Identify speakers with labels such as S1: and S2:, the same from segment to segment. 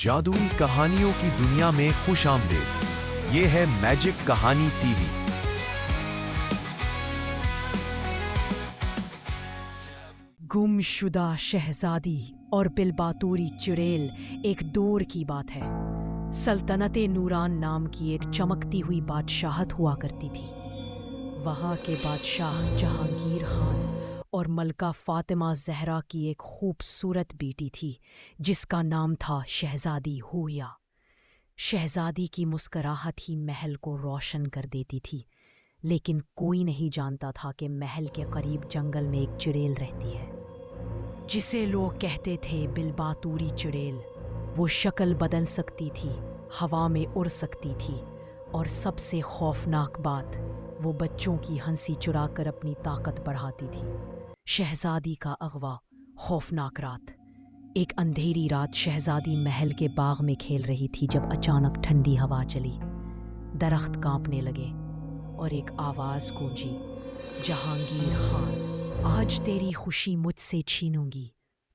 S1: جادوئی کہانیوں کی دنیا میں خوش آمدید۔ یہ ہے میجک کہانی ٹی وی۔
S2: گم شدہ شہزادی اور بلباتوری چڑیل ایک دور کی بات ہے۔ سلطنت نوران نام کی ایک چمکتی ہوئی بادشاہت ہوا کرتی تھی۔ وہاں کے بادشاہ جہانگیر خان اور ملکہ فاطمہ زہرا کی ایک خوبصورت بیٹی تھی جس کا نام تھا شہزادی حوریہ۔ شہزادی کی مسکراہٹ ہی محل کو روشن کر دیتی تھی، لیکن کوئی نہیں جانتا تھا کہ محل کے قریب جنگل میں ایک چڑیل رہتی ہے جسے لوگ کہتے تھے بلباتوری چڑیل۔ وہ شکل بدل سکتی تھی، ہوا میں اڑ سکتی تھی، اور سب سے خوفناک بات، وہ بچوں کی ہنسی چرا کر اپنی طاقت بڑھاتی تھی۔ شہزادی کا اغوا۔ خوفناک رات۔ ایک اندھیری رات شہزادی محل کے باغ میں کھیل رہی تھی جب اچانک ٹھنڈی ہوا چلی، درخت کانپنے لگے اور ایک آواز گونجی، جہانگیر خان، آج تیری خوشی مجھ سے چھینوں گی۔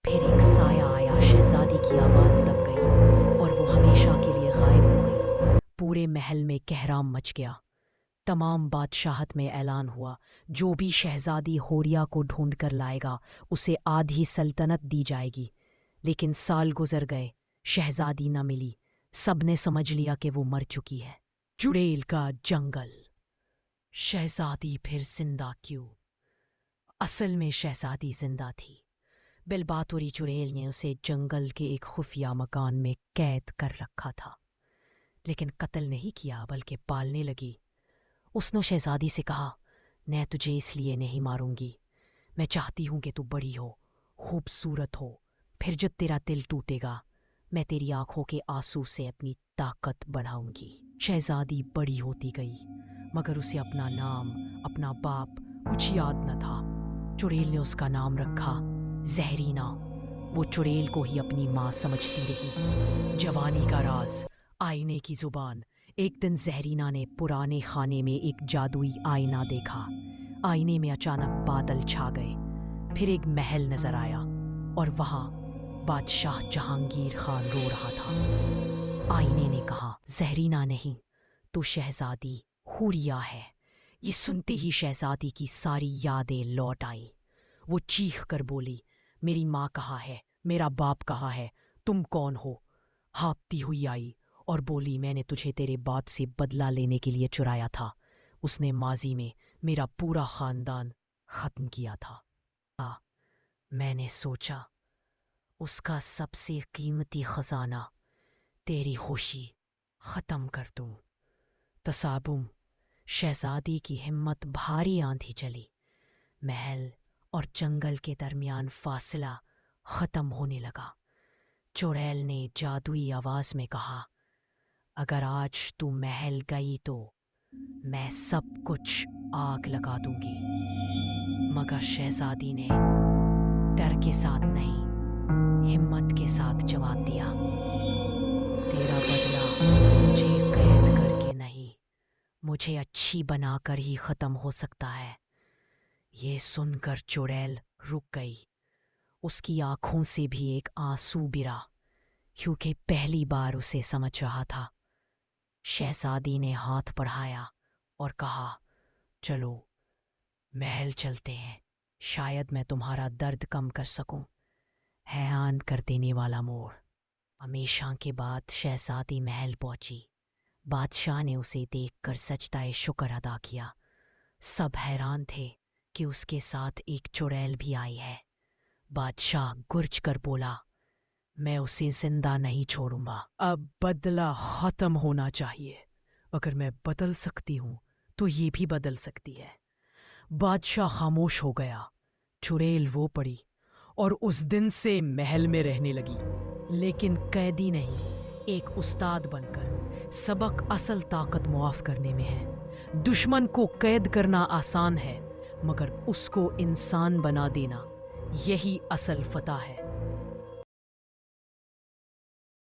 S2: پھر ایک سایہ آیا، شہزادی کی آواز دب گئی اور وہ ہمیشہ کے لیے غائب ہو گئی۔ پورے محل میں کہرام مچ گیا۔ تمام بادشاہت میں اعلان ہوا، جو بھی شہزادی حوریہ کو ڈھونڈ کر لائے گا اسے آدھی سلطنت دی جائے گی۔ لیکن سال گزر گئے، شہزادی نہ ملی۔ سب نے سمجھ لیا کہ وہ مر چکی ہے۔ چڑیل کا جنگل۔ شہزادی پھر زندہ کیوں؟ اصل میں شہزادی زندہ تھی۔ بلباتوری چڑیل نے اسے جنگل کے ایک خفیہ مکان میں قید کر رکھا تھا، لیکن قتل نہیں کیا بلکہ پالنے لگی۔ اس نے شہزادی سے کہا، میں تجھے اس لیے نہیں ماروں گی، میں چاہتی ہوں کہ تو بڑی ہو، خوبصورت ہو، پھر جب تیرا دل ٹوٹے گا میں تیری آنکھوں کے آنسو سے اپنی طاقت بڑھاؤں گی۔ شہزادی بڑی ہوتی گئی، مگر اسے اپنا نام، اپنا باپ کچھ یاد نہ تھا۔ چڑیل نے اس کا نام رکھا زہرینا۔ وہ چڑیل کو ہی اپنی ماں سمجھتی رہی۔ جوانی کا راز، آئینے کی زبان۔ ایک دن زہرینا نے پرانے خانے میں ایک جادوئی آئینہ دیکھا۔ آئینے میں اچانک بادل چھا گئے، پھر ایک محل نظر آیا اور وہاں بادشاہ جہانگیر خان رو رہا تھا۔ آئینے نے کہا، زہرینا نہیں، تو شہزادی حوریہ ہے۔ یہ سنتے ہی شہزادی کی ساری یادیں لوٹ آئیں۔ وہ چیخ کر بولی، میری ماں کہاں ہے؟ میرا باپ کہاں ہے؟ تم کون ہو؟ ہانپتی ہوئی آئی اور بولی، میں نے تجھے تیرے باپ سے بدلہ لینے کے لیے چرایا تھا۔ اس نے ماضی میں میرا پورا خاندان ختم کیا تھا۔ میں نے سوچا اس کا سب سے قیمتی خزانہ، تیری خوشی، ختم کر دوں۔ تصادم۔ شہزادی کی ہمت بھاری آندھی چلی۔ محل اور جنگل کے درمیان فاصلہ ختم ہونے لگا۔ چڑیل نے جادوئی آواز میں کہا، اگر آج تو محل گئی تو میں سب کچھ آگ لگا دوں گی۔ مگر شہزادی نے ڈر کے ساتھ نہیں، ہمت کے ساتھ جواب دیا، تیرا بدلہ مجھے قید کر کے نہیں، مجھے اچھی بنا کر ہی ختم ہو سکتا ہے۔ یہ سن کر چڑیل رک گئی۔ اس کی آنکھوں سے بھی ایک آنسو گرا، کیونکہ پہلی بار اسے سمجھ رہا تھا۔ شہزادی نے ہاتھ بڑھایا اور کہا، چلو محل چلتے ہیں، شاید میں تمہارا درد کم کر سکوں۔ حیران کر دینے والا موڑ۔ ہمیشہ کے بعد شہزادی محل پہنچی۔ بادشاہ نے اسے دیکھ کر سجدہ شکر ادا کیا۔ سب حیران تھے کہ اس کے ساتھ ایک چڑیل بھی آئی ہے۔ بادشاہ گرج کر بولا، میں اسے زندہ نہیں چھوڑوں گا۔ اب بدلہ ختم ہونا چاہیے۔ اگر میں بدل سکتی ہوں تو یہ بھی بدل سکتی ہے۔ بادشاہ خاموش ہو گیا۔ چڑیل وہ پڑی اور اس دن سے محل میں رہنے لگی، لیکن قیدی نہیں، ایک استاد بن کر۔ سبق اصل طاقت معاف کرنے میں ہے۔ دشمن کو قید کرنا آسان ہے، مگر اس کو انسان بنا دینا، یہی اصل فتح ہے۔